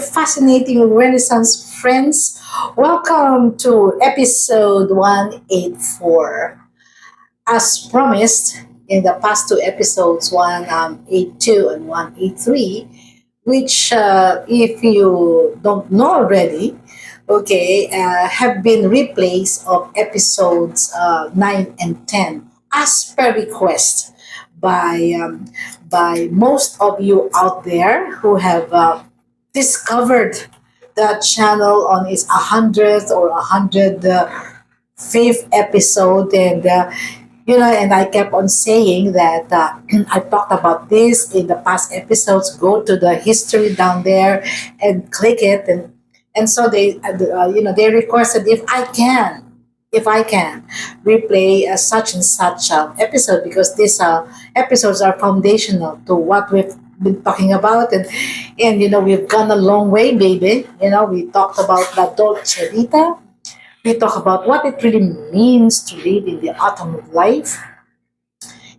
fascinating Renaissance friends. Welcome to episode 184. As promised in the past two episodes, 182 and 183, which, if you don't know already, okay, have been replays of episodes 9 and 10 as per request by um, by most of you out there who have discovered the channel on its 100th or 105th episode. And I kept on saying that I talked about this in the past episodes. Go to the history down there and click it. And so they requested if I can replay such and such episode, because these episodes are foundational to what we've been talking about. And we've gone a long way, baby. We talked about la dolce vita. We talk about what it really means to live in the autumn of life,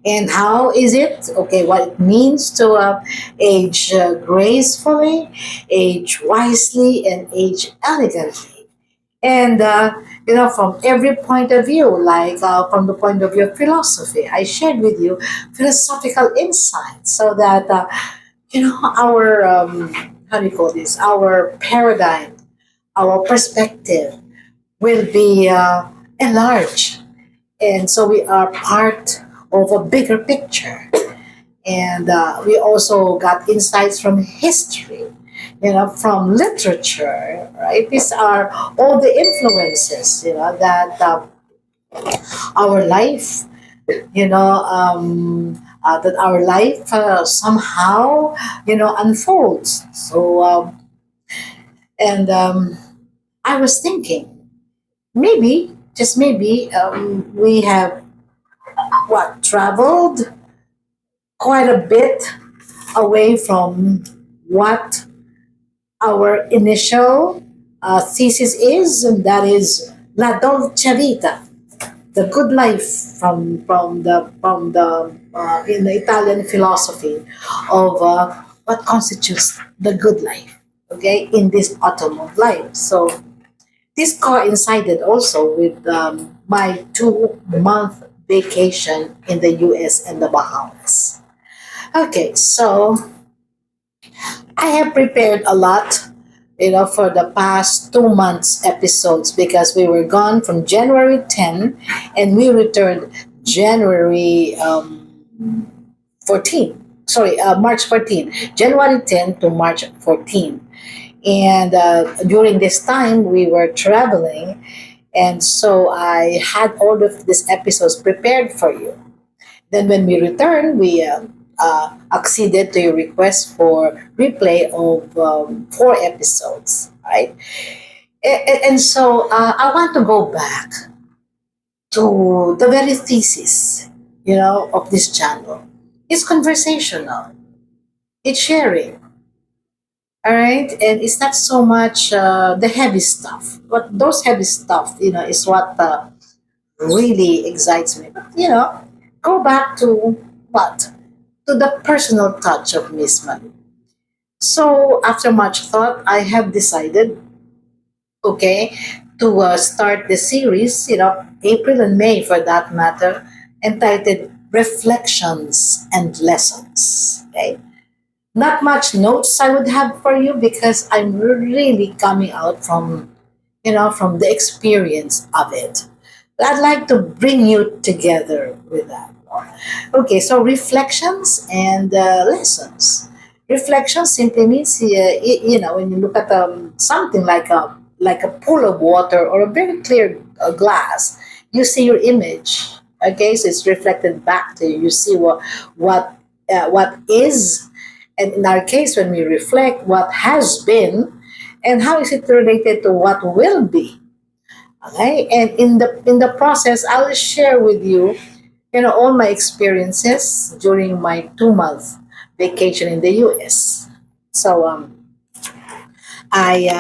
and how is it, okay, what it means to age gracefully, age wisely, and age elegantly. And from every point of view, like from the point of view of philosophy, I shared with you philosophical insights, so that our how do you call this, our paradigm, our perspective will be enlarged, and so we are part of a bigger picture. And we also got insights from history, from literature, right? These are all the influences, that our life, that our life somehow, unfolds. And I was thinking, maybe, just maybe, we have traveled quite a bit away from what our initial thesis is, and that is la dolce vita, the good life, from the in the Italian philosophy of what constitutes the good life. Okay, in this autumn of life. So this coincided also with my 2-month vacation in the U.S. and the Bahamas. Okay, so I have prepared a lot, for the past 2 months episodes, because we were gone from January 10 and we returned January 14. Sorry, March 14. January 10 to March 14. And during this time, we were traveling. And so I had all of these episodes prepared for you. Then when we returned, we acceded to your request for replay of 4 episodes, right? And so I want to go back to the very thesis, of this channel. It's conversational. It's sharing, all right? And it's not so much the heavy stuff. But those heavy stuff, is what really excites me. But, go back to what? To the personal touch of Miss Marie. So, after much thought, I have decided, okay, to start the series, April and May for that matter, entitled Reflections and Lessons. Okay? Not much notes I would have for you, because I'm really coming out from the experience of it. But I'd like to bring you together with that. Okay, so reflections and lessons. Reflection simply means, when you look at something like a pool of water or a very clear glass, you see your image. Okay, so it's reflected back to you. You see what is, and in our case, when we reflect, what has been, and how is it related to what will be. Okay, and in the process, I will share with you, all my experiences during my 2-month vacation in the U.S. So I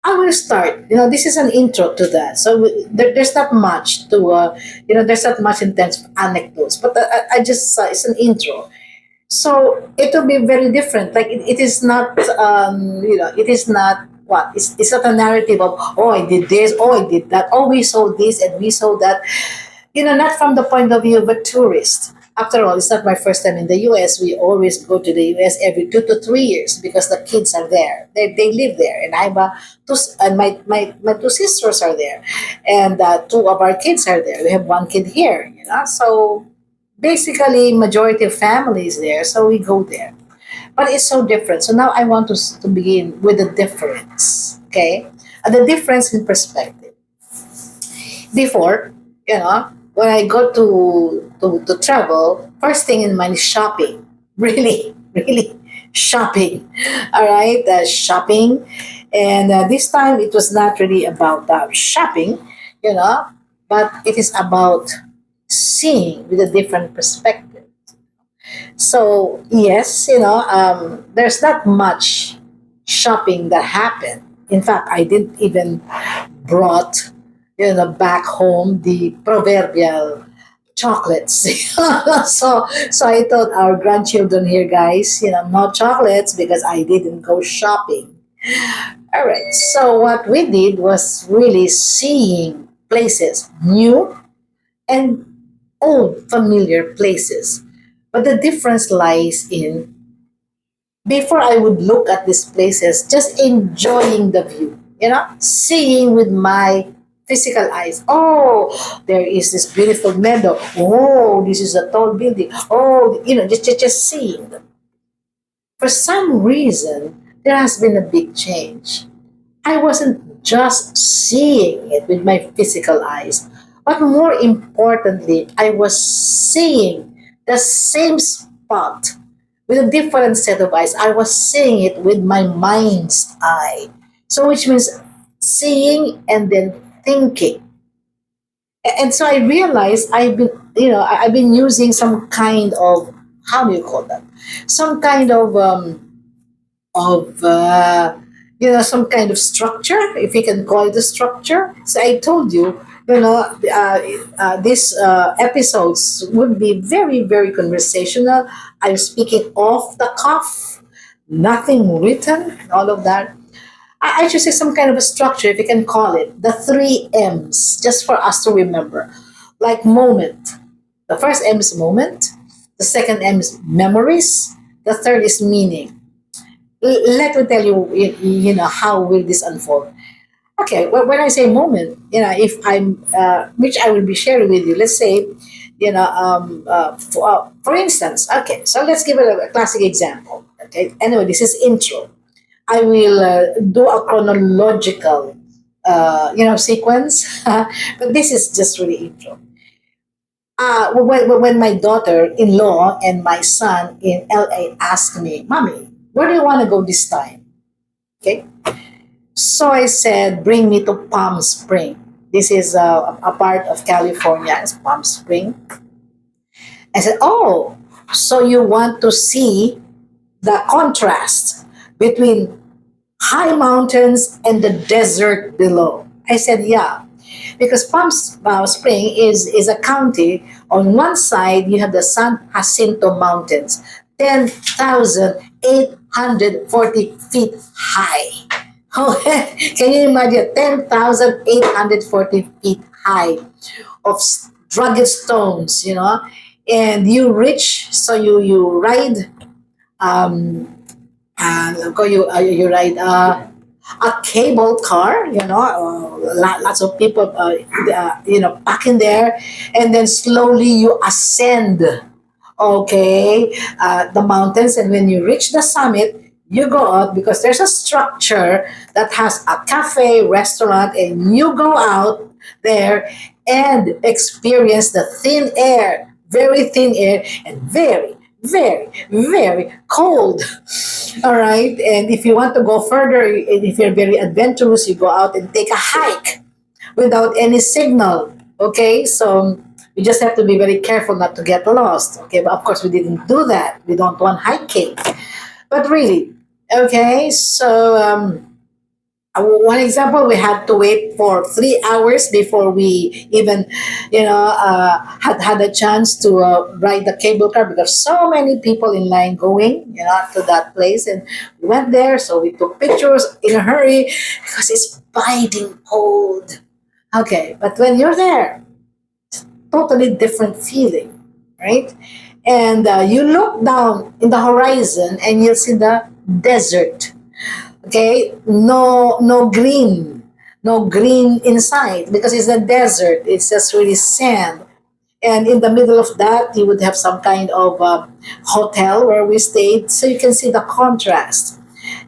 I will start. This is an intro to that. So there's not much to, there's not much in terms of anecdotes, but I just, it's an intro. So it will be very different. Like it is not, it is not what it's not a narrative of, oh, I did this, oh, I did that, oh, we saw this and we saw that. Not from the point of view of a tourist. After all, it's not my first time in the US. We always go to the US every 2 to 3 years because the kids are there. They live there, and and my two sisters are there, and two of our kids are there. We have one kid here, So basically, majority of families there, so we go there. But it's so different. So now I want to begin with the difference. Okay, the difference in perspective. Before, when I go to travel, first thing in mind is shopping. Really, really shopping. All right, shopping. And this time it was not really about shopping, you know, but it is about seeing with a different perspective. So, yes, there's not much shopping that happened. In fact, I didn't even brought back home the proverbial chocolates. So I told our grandchildren here, guys, no chocolates because I didn't go shopping. All right. So what we did was really seeing places, new and old familiar places. But the difference lies in before I would look at these places, just enjoying the view, seeing with my physical eyes. Oh, there is this beautiful meadow. Oh, this is a tall building. Oh, just seeing them. For some reason, there has been a big change. I wasn't just seeing it with my physical eyes, but more importantly, I was seeing the same spot with a different set of eyes. I was seeing it with my mind's eye. So, which means seeing and then thinking. And so I realized I've been using some kind of, how do you call that? Some kind of some kind of structure, if you can call it a structure. So I told you, these episodes would be very, very conversational. I'm speaking off the cuff, nothing written, all of that. I should say some kind of a structure, if you can call it, the three M's, just for us to remember. Like moment. The first M is moment, the second M is memories, the third is meaning. Let me tell you, how will this unfold. Okay, when I say moment, if I'm, which I will be sharing with you, let's say, for instance, okay, so let's give it a classic example. Okay, anyway, this is intro. I will do a chronological, sequence, but this is just really intro. When my daughter-in-law and my son in LA asked me, Mommy, where do you want to go this time? Okay, so I said, bring me to Palm Spring. This is a part of California, it's Palm Spring. I said, oh, so you want to see the contrast between high mountains and the desert below? I said, yeah. Because Palm Spring is a county. On one side, you have the San Jacinto Mountains, 10,840 feet high. Can you imagine 10,840 feet high of rugged stones, and you reach, so you ride, you ride a cable car, lots of people, back in there, and then slowly you ascend, okay, the mountains, and when you reach the summit, you go out because there's a structure that has a cafe, restaurant, and you go out there and experience the thin air, very thin air, and very, very, very cold. All right. And if you want to go further, and if you're very adventurous, you go out and take a hike without any signal. Okay. So you just have to be very careful not to get lost. Okay. But of course, we didn't do that. We don't want hiking. But really, okay. So One example, we had to wait for 3 hours before we even, had a chance to ride the cable car because so many people in line going, to that place, and we went there. So we took pictures in a hurry because it's biting cold. Okay, but when you're there, totally different feeling, right? And you look down in the horizon and you'll see the desert. Okay, no green, no green inside because it's a desert. It's just really sand, and in the middle of that you would have some kind of hotel where we stayed, so you can see the contrast.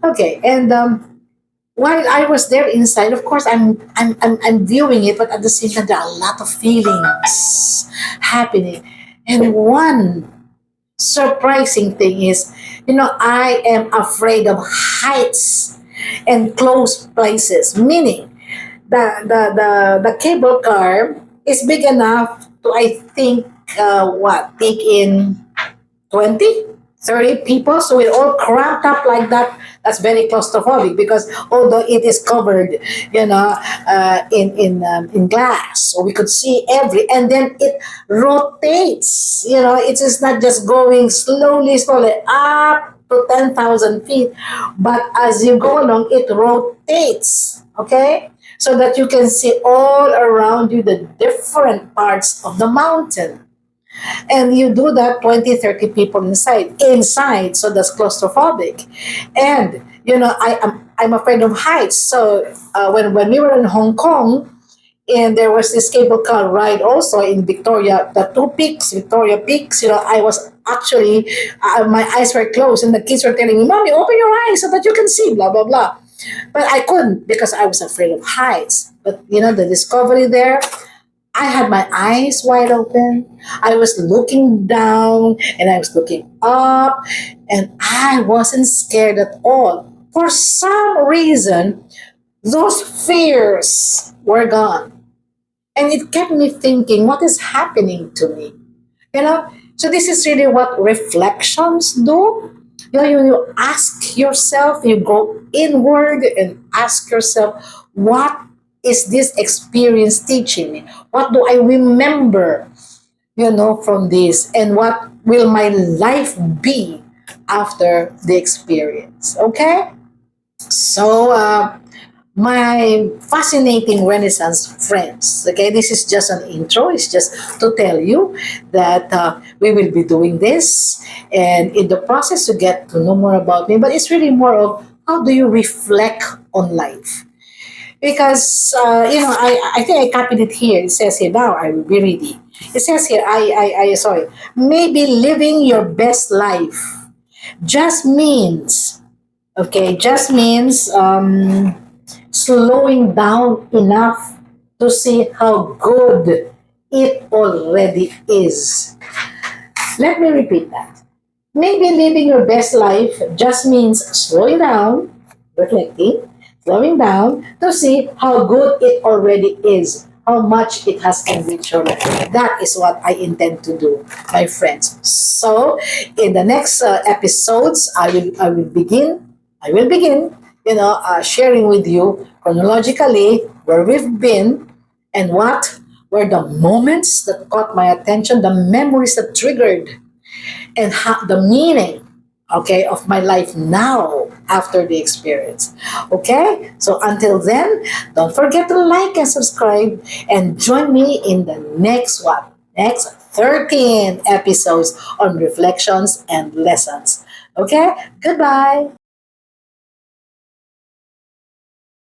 Okay, and while I was there inside, of course, I'm viewing it, but at the same time there are a lot of feelings happening. And one surprising thing is, I am afraid of heights and closed places, meaning the cable car is big enough to, I think, take in 20, 30 people. So we're all cramped up like that. That's very claustrophobic because although it is covered, in glass, so we could see and then it rotates. It is not just going slowly up to 10,000 feet, but as you go along, it rotates. Okay, so that you can see all around you the different parts of the mountain, and you do that 20, 30 people inside, so that's claustrophobic. And I'm afraid of heights. So when we were in Hong Kong, and there was this cable car ride also in Victoria, the two peaks, Victoria Peaks. I was actually, my eyes were closed, and the kids were telling me, "Mommy, open your eyes so that you can see." Blah blah blah. But I couldn't because I was afraid of heights. But the discovery there, I had my eyes wide open. I was looking down and I was looking up, and I wasn't scared at all. For some reason, those fears were gone. And it kept me thinking, what is happening to me? You know? So this is really what reflections do. You ask yourself, you go inward and ask yourself, what is this experience teaching me? What do I remember, from this? And what will my life be after the experience? Okay? So, my fascinating Renaissance friends. Okay, this is just an intro. It's just to tell you that we will be doing this, and in the process, to get to know more about me. But it's really more of how do you reflect on life? Because I think I copied it here. It says here now. I will be reading. It says here. I sorry. Maybe living your best life just means, okay, just means slowing down enough to see how good it already is. Let me repeat that. Maybe living your best life just means slowing down, reflecting, slowing down to see how good it already is, how much it has enriched your life. That is what I intend to do, my friends. So, in the next episodes, I will begin, sharing with you chronologically where we've been and what were the moments that caught my attention, the memories that triggered, and how, the meaning, okay, of my life now after the experience. Okay? So until then, don't forget to like and subscribe and join me in the next one. Next 13 episodes on reflections and lessons. Okay? Goodbye.